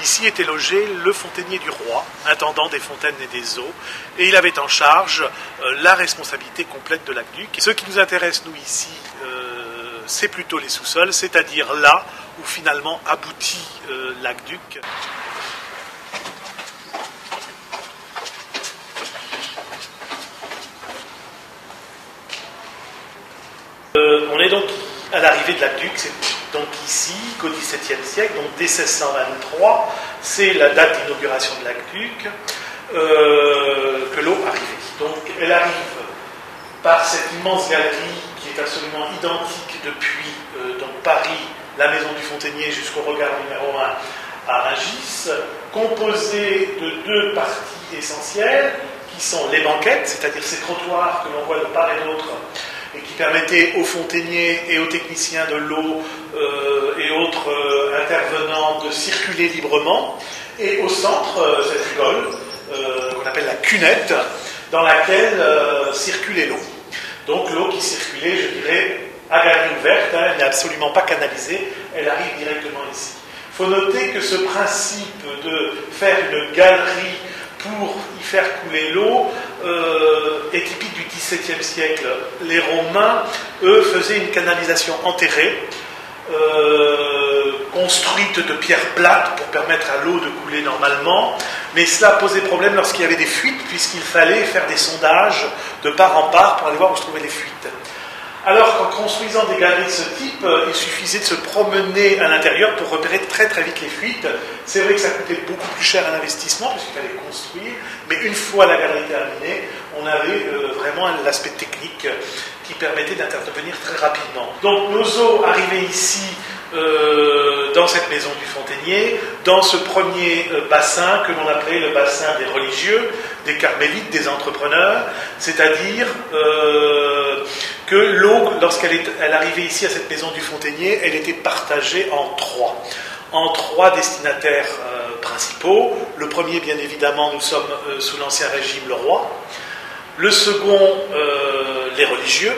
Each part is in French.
Ici était logé le fontainier du roi, intendant des fontaines et des eaux, et il avait en charge la responsabilité complète de l'aqueduc. Ce qui nous intéresse, nous, ici, c'est plutôt les sous-sols, c'est-à-dire là où finalement aboutit l'aqueduc. On est donc à l'arrivée de l'aqueduc, c'est donc ici qu'au XVIIe siècle, donc dès 1623, c'est la date d'inauguration de l'aqueduc, que l'eau arrivait. Donc elle arrive par cette immense galerie qui est absolument identique depuis donc Paris, la maison du Fontainier jusqu'au regard numéro 1 à Rungis, composée de deux parties essentielles qui sont les banquettes, c'est-à-dire ces trottoirs que l'on voit de part et d'autre et qui permettaient aux fontainiers et aux techniciens de l'eau et autres intervenants de circuler librement, et au centre, cette rigole qu'on appelle la cunette, dans laquelle circulait l'eau. Donc l'eau qui circulait, je dirais, à galerie ouverte, elle n'est absolument pas canalisée, elle arrive directement ici. Il faut noter que ce principe de faire une galerie pour y faire couler l'eau est typique du XVIIe siècle. Les Romains, eux, faisaient une canalisation enterrée, construite de pierres plates pour permettre à l'eau de couler normalement, mais cela posait problème lorsqu'il y avait des fuites, puisqu'il fallait faire des sondages de part en part pour aller voir où se trouvaient les fuites. Alors qu'en construisant des galeries de ce type, il suffisait de se promener à l'intérieur pour repérer très très vite les fuites. C'est vrai que ça coûtait beaucoup plus cher à l'investissement, puisqu'il fallait construire, mais une fois la galerie terminée, on avait vraiment l'aspect technique qui permettait d'intervenir très rapidement. Donc nos eaux arrivaient ici, dans cette maison du Fontainier, dans ce premier bassin que l'on appelait le bassin des religieux, des carmélites, des entrepreneurs, c'est-à-dire que l'eau, lorsqu'elle arrivait ici à cette maison du Fontainier, elle était partagée en trois destinataires principaux. Le premier, bien évidemment, nous sommes sous l'Ancien Régime, le roi. Le second, les religieux.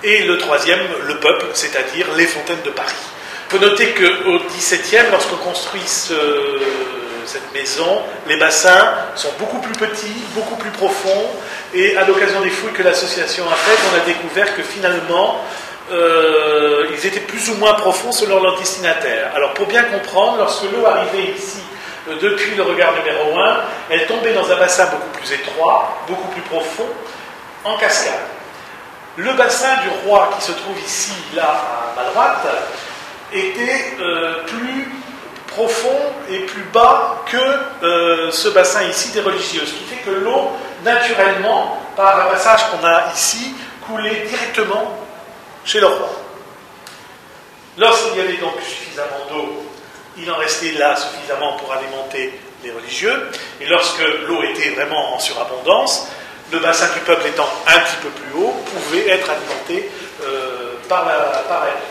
Et le troisième, le peuple, c'est-à-dire les fontaines de Paris. Il faut noter qu'au XVIIe, lorsqu'on construit cette maison, les bassins sont beaucoup plus petits, beaucoup plus profonds, et à l'occasion des fouilles que l'association a faites, on a découvert que finalement, ils étaient plus ou moins profonds selon leur destinataire. Alors pour bien comprendre, lorsque l'eau arrivait ici, depuis le regard numéro 1, elle tombait dans un bassin beaucoup plus étroit, beaucoup plus profond, en cascade. Le bassin du roi qui se trouve ici, là, à ma droite, était plus profond et plus bas que ce bassin ici des religieux, ce qui fait que l'eau, naturellement, par un passage qu'on a ici, coulait directement chez le roi. Lorsqu'il y avait donc suffisamment d'eau, il en restait là suffisamment pour alimenter les religieux, et lorsque l'eau était vraiment en surabondance, le bassin du peuple étant un petit peu plus haut, pouvait être alimenté par l'aqueduc.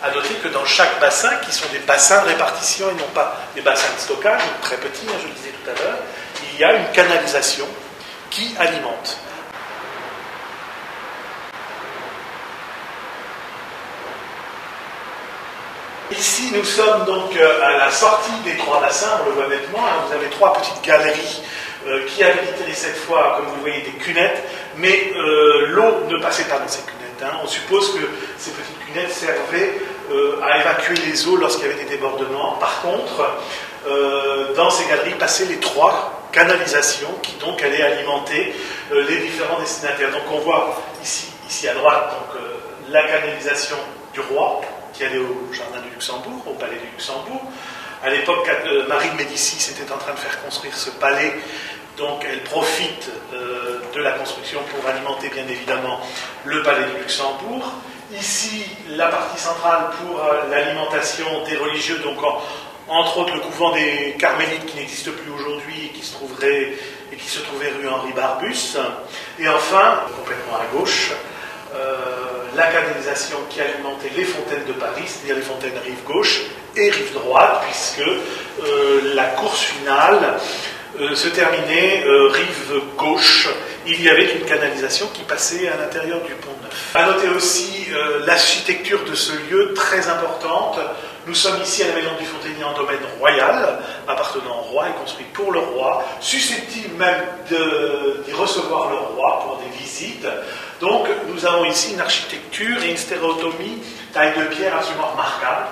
À noter que dans chaque bassin, qui sont des bassins de répartition et non pas des bassins de stockage, très petits, je le disais tout à l'heure, il y a une canalisation qui alimente. Ici, nous sommes donc à la sortie des trois bassins, on le voit nettement, vous avez trois petites galeries qui habilitaient cette fois, comme vous voyez, des cunettes, mais l'eau ne passait pas dans ces cunettes. On suppose que ces petites cunettes servaient à évacuer les eaux lorsqu'il y avait des débordements. Par contre, dans ces galeries passaient les trois canalisations qui donc allaient alimenter les différents destinataires. Donc on voit ici à droite donc, la canalisation du roi qui allait au jardin du Luxembourg, au palais du Luxembourg. À l'époque, Marie de Médicis était en train de faire construire ce palais, donc elle profite de la construction pour alimenter bien évidemment le palais du Luxembourg. Ici, la partie centrale pour l'alimentation des religieux, donc entre autres le couvent des Carmélites qui n'existe plus aujourd'hui et qui se trouvait rue Henri Barbus. Et enfin, complètement à gauche, la canalisation qui alimentait les fontaines de Paris, c'est-à-dire les fontaines rive gauche et rive droite, puisque la course finale se terminait rive gauche. Il y avait une canalisation qui passait à l'intérieur du Pont Neuf. À noter aussi l'architecture de ce lieu très importante. Nous sommes ici à la maison du Fontenier en domaine royal, appartenant au roi et construit pour le roi, susceptible même d'y recevoir le roi pour des visites. Donc nous avons ici une architecture et une stéréotomie taille de pierre absolument remarquable.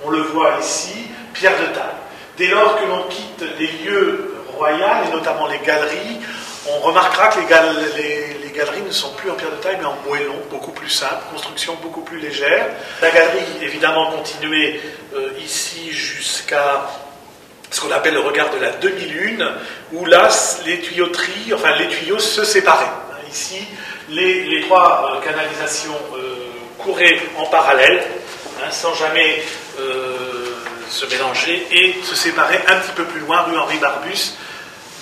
On le voit ici, pierre de taille. Dès lors que l'on quitte les lieux royaux, et notamment les galeries, on remarquera que les galeries ne sont plus en pierre de taille, mais en moellon, beaucoup plus simple, construction beaucoup plus légère. La galerie, évidemment, continuait ici jusqu'à ce qu'on appelle le regard de la demi-lune, où là, les tuyauteries, enfin les tuyaux se séparaient. Ici, les trois canalisations couraient en parallèle, sans jamais se mélanger, et se séparaient un petit peu plus loin, rue Henri Barbus,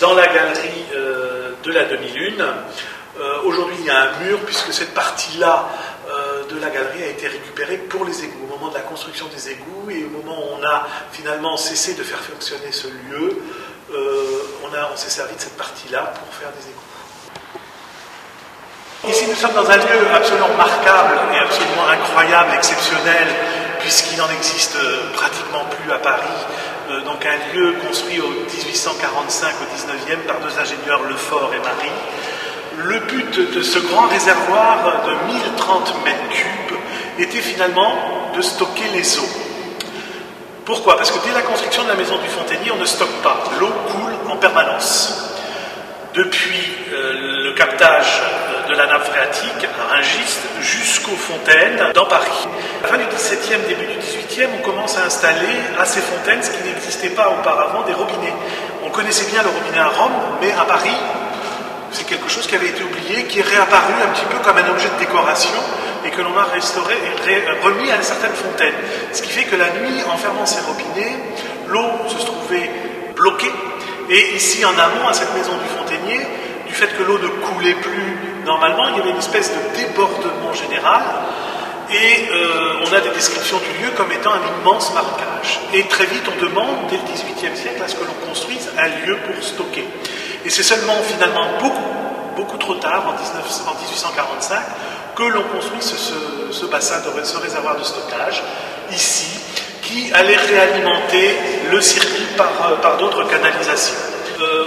dans la galerie de la demi-lune. Aujourd'hui, il y a un mur, puisque cette partie-là de la galerie a été récupérée pour les égouts. Au moment de la construction des égouts et au moment où on a finalement cessé de faire fonctionner ce lieu, on s'est servi de cette partie-là pour faire des égouts. Ici, nous sommes dans un lieu absolument remarquable et absolument incroyable, exceptionnel, puisqu'il n'en existe pratiquement plus à Paris. Donc un lieu construit en 1845 au 19e par deux ingénieurs, Lefort et Marie. Le but de ce grand réservoir de 1030 mètres cubes était finalement de stocker les eaux. Pourquoi? Parce que dès la construction de la maison du Fontenier, on ne stocke pas. L'eau coule en permanence. Depuis le captage de la nappe phréatique à Rungis jusqu'aux fontaines dans Paris. À la fin du XVIIe, début du XVIIIe, on commence à installer à ces fontaines, ce qui n'existait pas auparavant, des robinets. On connaissait bien le robinet à Rome, mais à Paris, c'est quelque chose qui avait été oublié, qui est réapparu un petit peu comme un objet de décoration et que l'on a restauré et remis à certaines fontaines. Ce qui fait que la nuit, en fermant ces robinets, l'eau se trouvait bloquée. Et ici, en amont, à cette maison du Fontenier, du fait que l'eau ne coulait plus normalement, il y avait une espèce de débordement général. Et on a des descriptions du lieu comme étant un immense marécage. Et très vite, on demande, dès le XVIIIe siècle, à ce que l'on construise un lieu pour stocker. Et c'est seulement, finalement, beaucoup trop tard, en 1845, que l'on construit ce bassin, ce réservoir de stockage, ici, qui allait réalimenter le circuit par d'autres canalisations.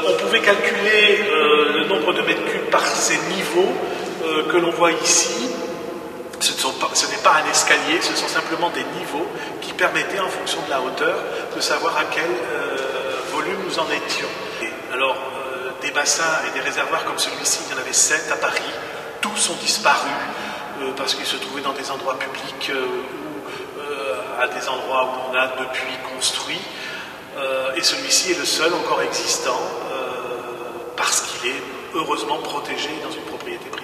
On pouvait calculer le nombre de mètres cubes par ces niveaux que l'on voit ici. Ce n'est pas un escalier, ce sont simplement des niveaux qui permettaient, en fonction de la hauteur, de savoir à quel volume nous en étions. Alors, des bassins et des réservoirs comme celui-ci, il y en avait 7 à Paris. Tous ont disparu parce qu'ils se trouvaient dans des endroits publics ou à des endroits où on a depuis construit. Et celui-ci est le seul encore existant parce qu'il est heureusement protégé dans une propriété privée.